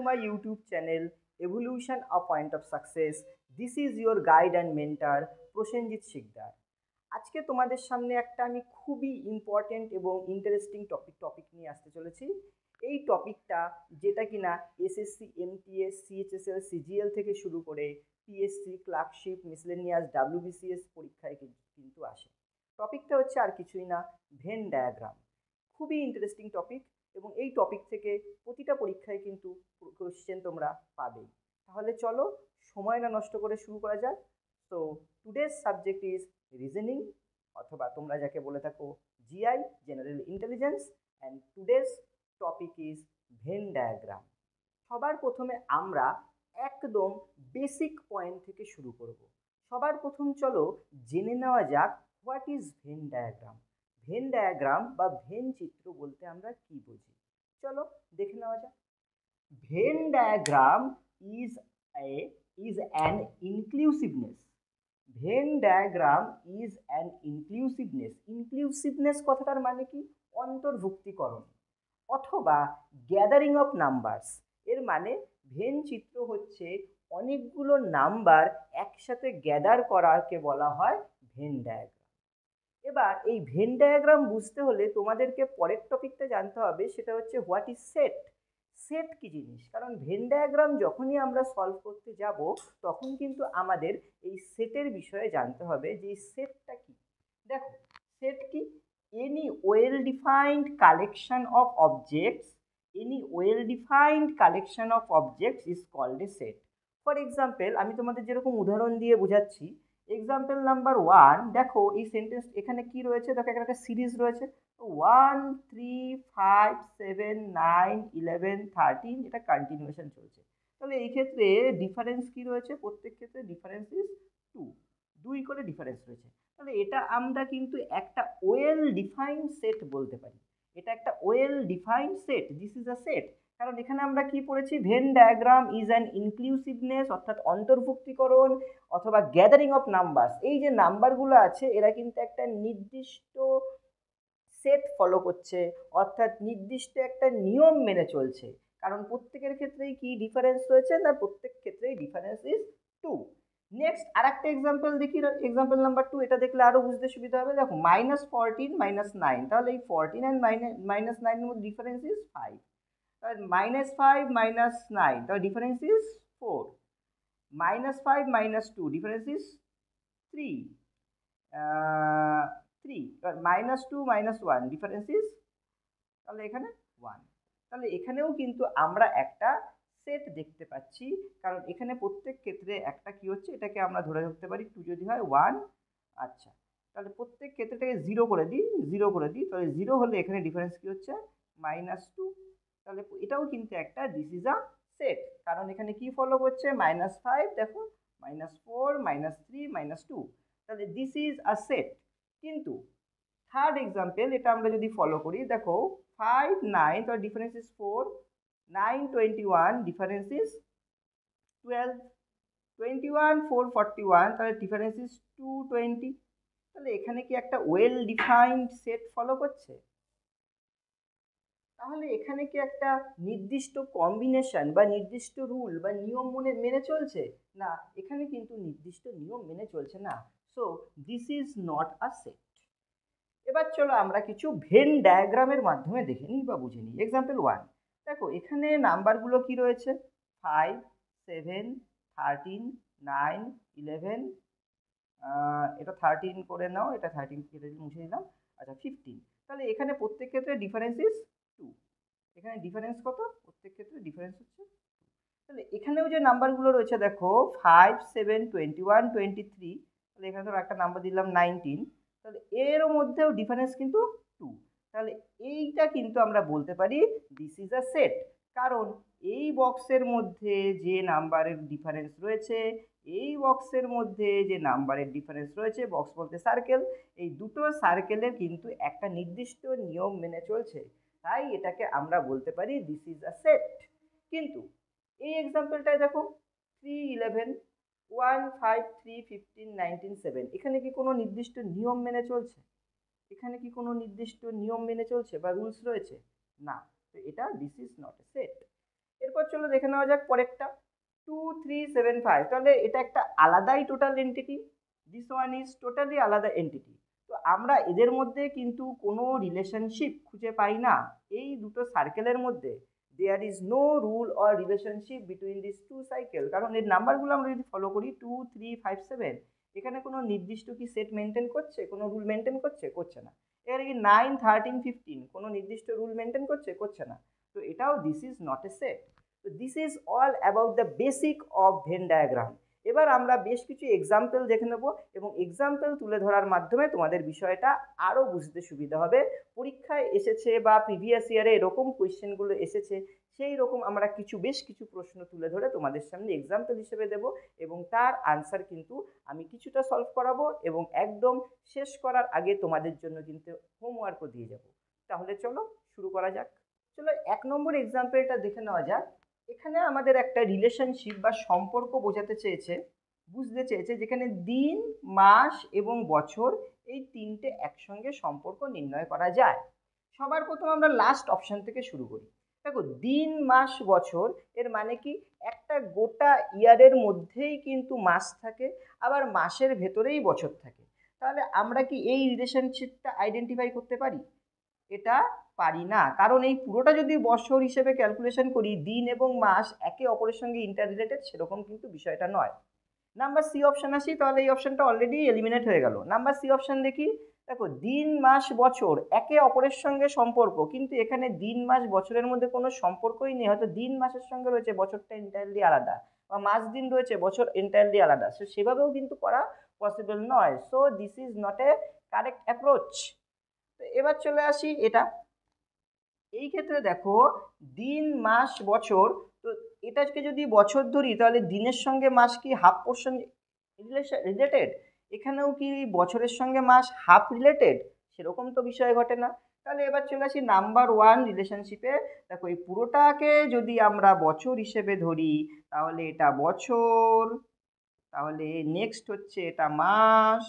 my YouTube channel Evolution A Point of Success. This is your guide and mentor Prosenjit Sikdar. আজকে তোমাদের সামনে একটা আমি খুবই ইম্পর্টেন্ট এবং ইন্টারেস্টিং টপিক নিয়ে আসতে চলেছি। এই টপিকটা যেটা কিনা এসএসসি, এমটিএস, সিএইচএসএল, সিজিএল থেকে শুরু করে পিএসসি, ক্লার্কশিপ, মিসলেনিয়াস, ডাব্লিউবিসিএস পরীক্ষায় কিন্তু আসে। টপিকটা হচ্ছে আর কিছুই না, ভেন ডায়াগ্রাম। খুবই ইন্টারেস্টিং টপিক এবং এই টপিক থেকে প্রতিটা পরীক্ষায় কিন্তু কোশ্চেন তোমরা পাবেই। তাহলে চলো সময় না নষ্ট করে শুরু করা যাক। তো টুডেজ সাবজেক্ট ইজ রিজনিং, অথবা তোমরা যাকে বলে থাকো GI, general intelligence, and today's topic is Venn diagram. সবার প্রথমে আমরা একদম বেসিক পয়েন্ট থেকে শুরু করব। সবার প্রথম চলো জেনে নেওয়া যাক what is Venn diagram. Venn diagram বা ভেন চিত্র বলতে আমরা কি বুঝি, চলো দেখে নেওয়া যাক। Venn diagram is an inclusiveness. Venn diagram is an inclusiveness. Inclusiveness কথাটার মানে কি? অন্তর্ভুক্তিকরণ অথবা গ্যাদারিং অফ নাম্বারস। এর মানে ভেন চিত্র হচ্ছে অনেকগুলো নাম্বার একসাথে গ্যাদার করাকে বলা হয় ভেন ডায়াগ্রাম। এবার এই ভেন ডায়াগ্রাম বুঝতে হলে তোমাদেরকে পরের টপিকটা জানতে হবে, সেটা হচ্ছে হোয়াট ইজ সেট। সেট কি জিনিস? কারণ ভেন ডায়াগ্রাম যখনই আমরা সলভ করতে যাব তখন কিন্তু আমাদের এই সেটের বিষয়ে জানতে হবে যে এই সেটটা কি। দেখো সেট কি? Any well defined collection of objects, any well defined collection of objects is called a set. For example আমি তোমাদের যেরকম উদাহরণ দিয়ে বোঝাচ্ছি, এক্সাম্পল নাম্বার 1, দেখো এই সেন্টেন্স এখানে কি রয়েছে, দেখো এখানে একটা সিরিজ রয়েছে 1 3 5 7 9 11 13, এটা কন্টিনিউয়েশন চলছে। তাহলে এই ক্ষেত্রে ডিফারেন্স কি রয়েছে? প্রত্যেক ক্ষেত্রে ডিফারেন্স ইজ 2 করে ডিফারেন্স রয়েছে। তাহলে এটা আমরা কিন্তু একটা ওয়েল ডিফাইন্ড সেট বলতে পারি। এটা একটা well defined set, this is a set. কারণ এখানে আমরা কি পড়েছি? Venn diagram is an inclusiveness, অর্থাৎ অন্তর্ভুক্তিকরণ অথবা গ্যাদারিং অফ নাম্বারস। এই যে নাম্বারগুলো আছে এরা কিন্তু একটা নির্দিষ্ট সেট ফলো করছে, অর্থাৎ নির্দিষ্ট একটা নিয়ম মেনে চলছে। কারণ প্রত্যেকের ক্ষেত্রেই কি ডিফারেন্স রয়েছে না? প্রত্যেক ক্ষেত্রেই ডিফারেন্স ইজ 2। নেক্সট আর একটা এক্সাম্পল দেখি, এক্সাম্পল নাম্বার 2। এটা দেখলে আরো বুঝতে সুবিধা হবে। দেখো -14 -9, তাহলে এই 14 অ্যান্ড -9 এর মধ্যে ডিফারেন্স ইজ 5। তাহলে -5 -9, তাহলে ডিফারেন্স ইজ 4। -5 -2, difference is 3। 3, এবার -2 -1, ডিফারেন্স ইজ, তাহলে এখানে 1। তাহলে এখানেও কিন্তু আমরা একটা সেট দেখতে পাচ্ছি, কারণ এখানে প্রত্যেক ক্ষেত্রে একটা কি হচ্ছে, এটাকে আমরা ধরে রাখতে পারি 2 যদি হয় 1। আচ্ছা, তাহলে প্রত্যেক ক্ষেত্রেটাকে 0 করে দিই, 0 করে দিই, তাহলে 0 হলে এখানে ডিফারেন্স কি হচ্ছে? -2। তাহলে এটাও কিন্তু একটা দিস ইজ আ সেট, কারণ এখানে কি ফলো করছে? -5, দেখো -4 -3 -2, তাহলে দিস ইজ আ সেট। কিন্তু থার্ড এক্সাম্পল এটা আমরা যদি ফলো করি, দেখো 5 9, তাহলে ডিফারেন্স ইজ 4। 9 21, difference is 12। 21 4 41, তাহলে ডিফারেন্স ইজ 220। তাহলে এখানে কি একটা ওয়েল ডিফাইন্ড সেট ফলো করছে? তাহলে এখানে কি একটা নির্দিষ্ট কম্বিনেশন বা নির্দিষ্ট রুল বা নিয়ম মেনে চলছে? না, এখানে কিন্তু নির্দিষ্ট নিয়ম মেনে চলছে না। So this is not a set. এবার চলো আমরা কিছু ভেন ডায়াগ্রামের মাধ্যমে দেখে নিই বা বুঝে নিই। এক্সাম্পল 1, দেখো এখানে নাম্বারগুলো কি রয়েছে? 5 7 13 9 11, এটা 13 করে নাও, এটা 13 কেটে মুছে দিলাম। আচ্ছা 15। তাহলে এখানে প্রত্যেক ক্ষেত্রে ডিফারেন্স ইজ 2। এখানে ডিফারেন্স কত? প্রত্যেক ক্ষেত্রে ডিফারেন্স হচ্ছে 2। তাহলে এখানেও যে নাম্বারগুলো রয়েছে দেখো 5 7 21 23, তাহলে এখানে ধরো একটা নাম্বার দিলাম 19, তাহলে এর মধ্যেও ডিফারেন্স কিন্তু 2। তাহলে এইটা কিন্তু আমরা বলতে পারি দিস ইজ আ সেট, কারণ এই বক্সের মধ্যে যে নাম্বারের ডিফারেন্স রয়েছে, এই বক্সের মধ্যে যে নাম্বারের ডিফারেন্স রয়েছে, বক্স বলতে সার্কেল, এই দুটো সার্কেলের কিন্তু একটা নির্দিষ্ট নিয়ম মেনে চলছে, তাই এটাকে আমরা বলতে পারি দিস ইজ আ সেট। কিন্তু এই এক্সাম্পলটায় দেখো 3 11 1 5 3 15 19 7, এখানে কি কোনো নির্দিষ্ট নিয়ম মেনে চলছে? এখানে কি কোনো নির্দিষ্ট নিয়ম মেনে চলছে বা রুলস রয়েছে? না, তো এটা this is not a set. এরপর চলো দেখে নেওয়া যাক পরেরটা 2375, তাহলে এটা একটা আলাদাই total entity, this one is totally আলাদা এন্টিটি। তো আমরা এদের মধ্যে কিন্তু কোনো রিলেশনশিপ খুঁজে পাই না। এই দুটো সার্কেলের মধ্যে there is no rule or relationship between this two cycle, কারণ এর নাম্বারগুলো আমরা যদি ফলো করি 2357, এখানে কোনো নির্দিষ্ট কি সেট মেনটেন করছে, কোনো রুল মেনটেন করছে না। এখানে কি 9 13 15 কোনো নির্দিষ্ট রুল মেনটেন করছে না। তো এটাও this is not a set. তো this is all about the basic of Venn diagram. এবার আমরা বেশ কিছু এক্সাম্পল দেখে নেব এবং এক্সাম্পল তুলে ধরার মাধ্যমে তোমাদের বিষয়টা আরও বুঝতে সুবিধা হবে। পরীক্ষায় এসেছে বা প্রিভিয়াস ইয়ারে এরকম কোয়েশ্চেনগুলো এসেছে, সেই রকম আমরা বেশ কিছু প্রশ্ন তুলে ধরে তোমাদের সামনে এক্সাম্পল হিসেবে দেব এবং তার আনসার কিন্তু আমি কিছুটা সলভ করাবো এবং একদম শেষ করার আগে তোমাদের জন্য কিন্তু হোমওয়ার্কও দিয়ে যাব। তাহলে চলো শুরু করা যাক। চলো 1 নম্বর এক্সাম্পলটা দেখে নেওয়া যাক। এখানে আমাদের একটা রিলেশনশিপ বা সম্পর্ক বুঝতে চেয়েছে যেখানে দিন, মাস এবং বছর এই তিনটে একসঙ্গে সম্পর্ক নির্ণয় করা যায়। সবার প্রথম আমরা লাস্ট অপশন থেকে শুরু করি। দেখো, দিন, মাস, বছর এর মানে কি, একটা গোটা ইয়ারের মধ্যেই কিন্তু মাস থাকে, আবার মাসের ভেতরেই বছর থাকে। তাহলে আমরা কি এই রিলেশনশিপটা আইডেন্টিফাই করতে পারি? এটা পারি না, কারণ এই পুরোটা যদি বছর হিসেবে ক্যালকুলেশন করি, দিন এবং মাস একে অপরের সঙ্গে ইন্টার রিলেটেড সেরকম কিন্তু বিষয়টা নয়। নাম্বার সি অপশন আসি, তাহলে এই অপশনটা অলরেডি এলিমিনেট হয়ে গেল। নাম্বার সি অপশন দেখি। দেখো, দিন, মাস, বছর একে অপরের সঙ্গে সম্পর্ক, কিন্তু এখানে দিন, মাস, বছরের মধ্যে কোনো সম্পর্কই নেই। হয়তো দিন মাসের সঙ্গে রয়েছে, বছরটা এন্টায়ারলি আলাদা, বা মাস দিন রয়েছে, বছর এন্টায়ারলি আলাদা। সো সেভাবেও কিন্তু করা পসিবল নয়। So this is not A correct approach. তো এবার চলে আসি এটা। এই ক্ষেত্রে দেখো, দিন, মাস, বছর, তো এটাকে যদি বছর ধরি তাহলে দিনের সঙ্গে মাস কি হাফ পোর্শন রিলেটেড? এখানেও কি বছরের সঙ্গে মাস হাফ রিলেটেড? সেরকম তো বিষয় ঘটে না। তাহলে এবার চলে আসি নাম্বার ওয়ান রিলেশনশিপে। দেখো, এই পুরোটাকে যদি আমরা বছর হিসেবে ধরি তাহলে এটা বছর, তাহলে নেক্সট হচ্ছে এটা মাস,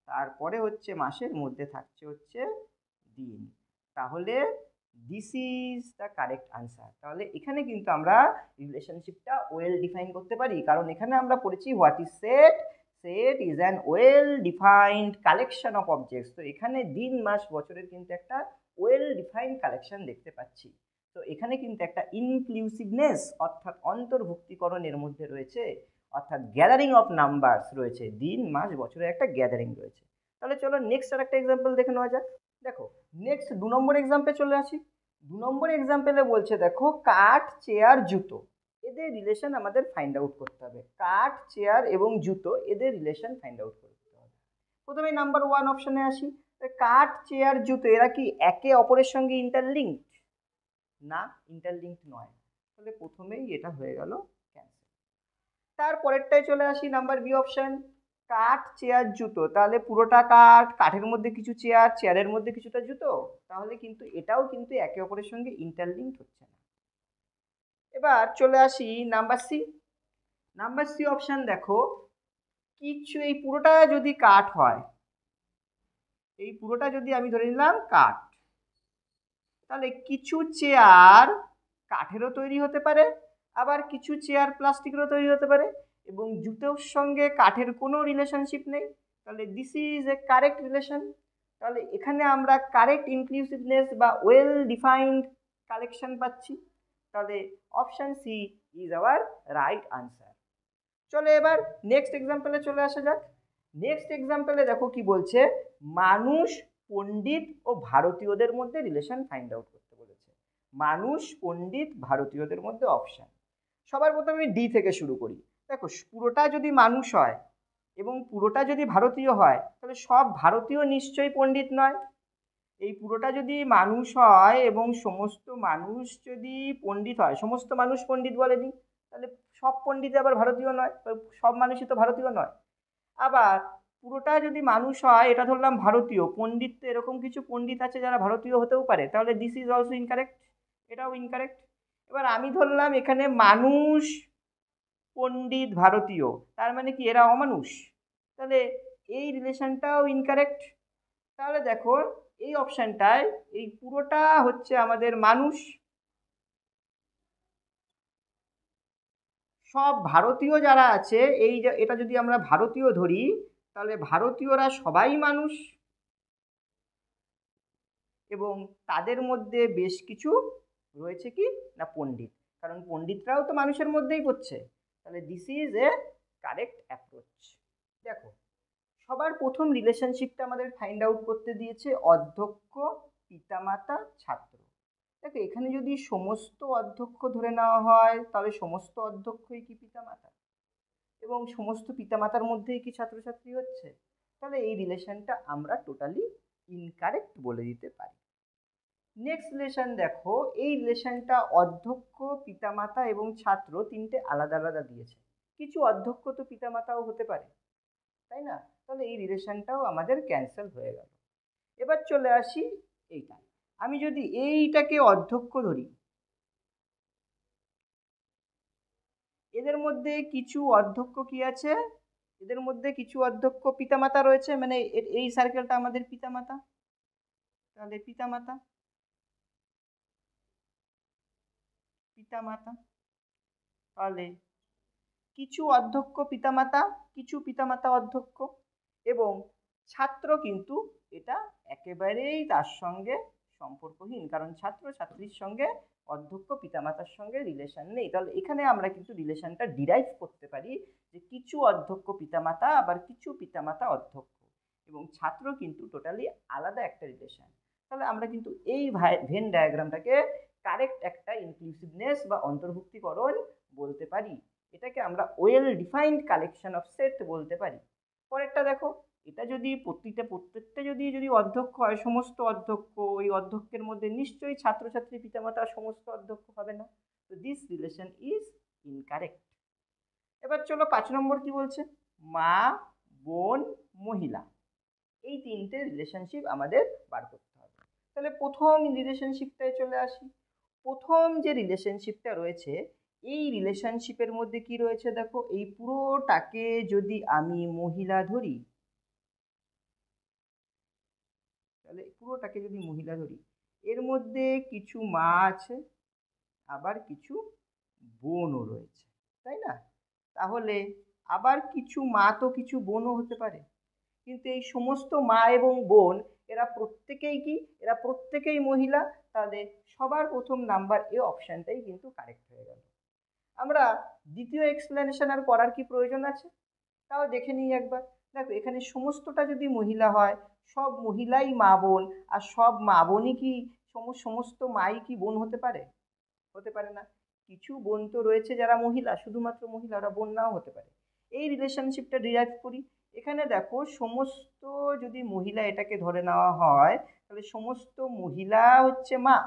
তারপরে হচ্ছে মাসের মধ্যে থাকছে হচ্ছে দিন। তাহলে this is the correct answer. তাহলে এখানে কিন্তু আমরা রিলেশনশিপটা ওয়েল ডিফাইন করতে পারি, কারণ এখানে আমরা পড়েছি what is set. Set is an well defined collection of objects. তো এখানে দিন, মাস, বছরের কিন্তু একটা ওয়েল ডিফাইন্ড কালেকশন দেখতে পাচ্ছি। তো এখানে কিন্তু একটা ইনক্লুসিভনেস অর্থাৎ অন্তর্ভুক্তিকরণের মধ্যে রয়েছে, অর্থাৎ গ্যাদারিং অফ নাম্বারস রয়েছে, দিন, মাস, বছরের একটা গ্যাদারিং রয়েছে। তাহলে চলো নেক্সট আর একটা এক্সাম্পল দেখে নেওয়া যাক। দেখো, নেক্সট 2 নম্বর এক্সাম্পল চলে আসি। 2 নম্বর এক্সাম্পলে বলছে, দেখো, কাঠ, চেয়ার, জুতো এদের রিলেশন আমাদের ফাইন্ড আউট করতে হবে। কাঠ, চেয়ার এবং জুতো এদের রিলেশন ফাইন্ড আউট করতে হবে। প্রথমে নাম্বার ওয়ান অপশনে আসি। কাঠ, চেয়ার, জুতো এরা কি একে অপরের সঙ্গে ইন্টারলিঙ্কড? না, ইন্টারলিঙ্কড নয়। তাহলে প্রথমেই এটা হয়ে গেল ক্যান্সেল। তারপরেরটায় চলে আসি, নাম্বার বি অপশন। কাঠ, চেয়ার, জুতো, তাহলে পুরোটা কাঠ, কাঠের মধ্যে কিছু চেয়ার, চেয়ারের মধ্যে কিছুটা জুতো, তাহলে কিন্তু এটাও কিন্তু একে অপরের সঙ্গে ইন্টারলিঙ্কড হচ্ছে না। এবার চলে আসি number C. Number C option. দেখো, কিছু এই পুরোটা যদি কাঠ হয়, এই পুরোটা যদি আমি ধরে নিলাম কাঠ, তাহলে কিছু চেয়ার কাঠেরও তৈরি হতে পারে, আবার কিছু চেয়ার প্লাস্টিকেরও তৈরি হতে পারে, এবং জুতোর সঙ্গে কাঠের কোনো রিলেশনশিপ নেই। তাহলে this is a correct relation. তাহলে এখানে আমরা কারেক্ট ইনক্লুসিভনেস বা ওয়েল ডিফাইন্ড কালেকশন পাচ্ছি। তাহলে option C is our right answer. চলো এবার নেক্সট এক্সাম্পলে চলে আসা যাক। নেক্সট এক্সাম্পলে দেখো কি বলছে, মানুষ, পণ্ডিত ও ভারতীয়দের মধ্যে রিলেশন ফাইন্ড আউট করতে বলেছে। মানুষ, পণ্ডিত, ভারতীয়দের মধ্যে অপশন। সবার প্রথমে ডি থেকে শুরু করি। দেখো, পুরোটা যদি মানুষ হয় এবং পুরোটা যদি ভারতীয় হয়, তাহলে সব ভারতীয় নিশ্চয়ই পণ্ডিত নয়। এই পুরোটা যদি মানুষ হয় এবং সমস্ত মানুষ যদি পণ্ডিত হয়, সমস্ত মানুষ পণ্ডিত বলেনি, তাহলে সব পণ্ডিত আবার ভারতীয় নয়, সব মানুষই তো ভারতীয় নয়। আবার পুরোটা যদি মানুষ হয়, এটা ধরলাম ভারতীয় পণ্ডিত, তো এরকম কিছু পণ্ডিত আছে যারা ভারতীয় হতেও পারে, তাহলে দিস ইজ অলসো ইনকারেক্ট, এটাও ইনকারেক্ট। এবার আমি ধরলাম এখানে মানুষ, পণ্ডিত, ভারতীয়, তার মানে কি এরা অমানুষ? তাহলে এই রিলেশনটাও ইনকারেক্ট। তাহলে দেখো, এই অপশানটায় এই পুরোটা হচ্ছে আমাদের মানুষ, সব ভারতীয় যারা আছে, এই যে এটা যদি আমরা ভারতীয় ধরি, তাহলে ভারতীয়রা সবাই মানুষ এবং তাদের মধ্যে বেশ কিছু রয়েছে কি না পণ্ডিত, কারণ পণ্ডিতরাও তো মানুষের মধ্যেই পড়ছে। তাহলে this is a correct approach. দেখো, সবার প্রথম রিলেশনশিপটা আমাদের ফাইন্ড আউট করতে দিয়েছে অধ্যক্ষ, পিতামাতা, ছাত্র। দেখো, এখানে যদি সমস্ত অধ্যক্ষ ধরে নেওয়া হয় তাহলে সমস্ত অধ্যক্ষই কি পিতামাতা, এবং সমস্ত পিতামাতার মধ্যেই কি ছাত্রছাত্রী হচ্ছে, তাহলে এই রিলেশনটা আমরা টোটালি ইনকারেক্ট বলে দিতে পারি। নেক্সট রিলেশন দেখো, এই রিলেশনটা অধ্যক্ষ, পিতামাতা এবং ছাত্র তিনটে আলাদা আলাদা দিয়েছে। কিছু অধ্যক্ষ তো পিতামাতাও হতে পারে, তাই না? তাহলে এই রিলেশনটাও আমাদের ক্যান্সেল হয়ে গেল। এবার চলে আসি এইটা, আমি যদি এইটাকে অধ্যক্ষ ধরি, এদের মধ্যে কিছু অধ্যক্ষ কি আছে, এদের মধ্যে কিছু অধ্যক্ষ পিতামাতা রয়েছে, মানে এই সার্কেলটা আমাদের পিতামাতা, তাহলে পিতামাতা পিতামাতা তাহলে কিছু অধ্যক্ষ পিতামাতা, কিছু পিতামাতা অধ্যক্ষ, এবং ছাত্র কিন্তু এটা একেবারেই তার সঙ্গে সম্পর্কহীন, কারণ ছাত্র ছাত্রীর সঙ্গে অধ্যক্ষ পিতামাতার সঙ্গে রিলেশন নেই। তাহলে এখানে আমরা কিন্তু রিলেশনটা ডিরাইভ করতে পারি যে কিছু অধ্যক্ষ পিতামাতা আবার কিছু পিতামাতা অধ্যক্ষ, এবং ছাত্র কিন্তু টোটালি আলাদা একটা রিলেশন। তাহলে আমরা কিন্তু এই ভেন ডায়াগ্রামটাকে কারেক্ট একটা ইনক্লুসিভনেস বা অন্তর্ভুক্তিকরণ বলতে পারি। এটাকে আমরা well defined collection of set বলতে পারি। পরেরটা দেখো, এটা যদি প্রত্যেকটা যদি অধ্যক্ষ হয়, সমস্ত অধ্যক্ষ, ওই অধ্যক্ষের মধ্যে নিশ্চয়ই ছাত্রছাত্রী পিতামাতা সমস্ত অধ্যক্ষ হবে না, তো দিস রিলেশন ইজ ইনকারেক্ট। এবার চলো 5 নম্বর কি বলছে, মা, বোন, মহিলা, এই তিনটে রিলেশনশিপ আমাদের বার করতে হবে। তাহলে প্রথম রিলেশনশিপটায় চলে আসি। প্রথম যে রিলেশনশিপটা রয়েছে, এই রিলেশনশিপের মধ্যে কি রয়েছে দেখো, এই পুরোটাকে যদি আমি মহিলা ধরি, তাহলে পুরোটাকে যদি মহিলা ধরি, এর মধ্যে কিছু মা আছে আবার কিছু বোনও রয়েছে, তাই না? তাহলে আবার কিছু মা তো কিছু বোনও হতে পারে, কিন্তু এই সমস্ত মা এবং বোন এরা প্রত্যেকেই কি, এরা প্রত্যেকেই মহিলা। তাহলে সবার প্রথম নাম্বার এ অপশানটাই কিন্তু কারেক্ট হয়ে গেল। আমরা দ্বিতীয় এক্সপ্লেনেশন আর করার কি প্রয়োজন আছে, তাও দেখে নিই একবার। দেখো, এখানে সমস্তটা যদি মহিলা হয়, সব মহিলাই মা বোন, আর সব মা বোনই কি সমস্ত মাই কি বোন হতে পারে? হতে পারে না। কিছু বোন তো রয়েছে যারা মহিলা, শুধুমাত্র মহিলা, ওরা বোন নাও হতে পারে। এই রিলেশনশিপটা ডিরাইভ করি। এখানে দেখো, সমস্ত যদি মহিলা এটাকে ধরে নেওয়া হয়, তাহলে সমস্ত মহিলা হচ্ছে মা,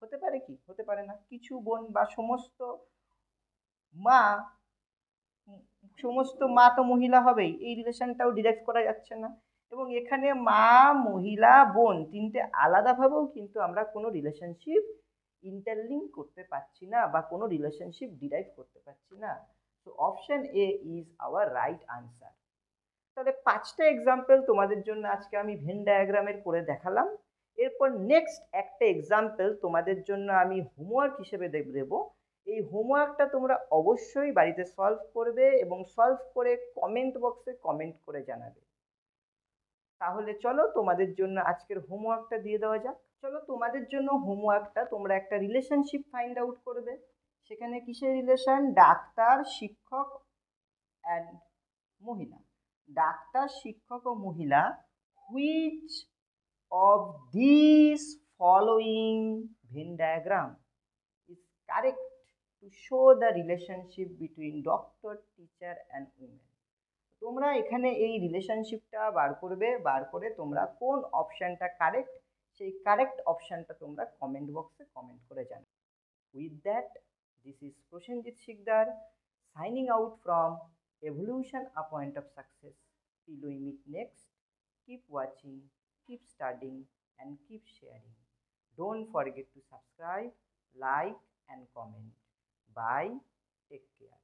হতে পারে কি? হতে পারে না। কিছু বোন বা সমস্ত মা, সমস্ত মা তো মহিলা হবেই, এই রিলেশনটাও ডিরাইভ করা যাচ্ছে না। এবং এখানে মা, মহিলা, বোন তিনটে আলাদাভাবেও কিন্তু আমরা কোনো রিলেশনশিপ ইন্টারলিঙ্ক করতে পারছি না বা কোনো রিলেশনশিপ ডিরাইভ করতে পারছি না। তো option A is our right answer. তাহলে 5টা এক্সাম্পল তোমাদের জন্য আজকে আমি ভেন ডায়াগ্রামের করে দেখালাম। এরপর নেক্সট একটা এক্সাম্পল তোমাদের জন্য আমি হোমওয়ার্ক হিসেবে দেবো। এই হোমওয়ার্কটা তোমরা অবশ্যই বাড়িতে সলভ করবে এবং সলভ করে কমেন্ট বক্সে কমেন্ট করে জানাবে। তাহলে চলো তোমাদের জন্য আজকের হোমওয়ার্কটা দিয়ে দেওয়া যাক। চলো, তোমাদের জন্য হোমওয়ার্কটা, তোমরা একটা রিলেশনশিপ ফাইন্ড আউট করবে। সেখানে কিসের রিলেশন? ডাক্তার, শিক্ষক অ্যান্ড মহিলা। ডাক্তার, শিক্ষক ও মহিলা। Which of these following Venn diagram is correct to show the relationship between doctor, teacher and women? তোমরা এখানে এই রিলেশনশিপটা বার করবে, বার করে তোমরা কোন অপশানটা কারেক্ট, সেই কারেক্ট অপশানটা তোমরা কমেন্ট বক্সে কমেন্ট করে জানাবে। With that, this is Prosenjit Sikdar signing out from Evolution, a Point of Success. Till we meet next, keep watching, keep studying and keep sharing. Don't forget to subscribe, like and comment. Bye. Take care.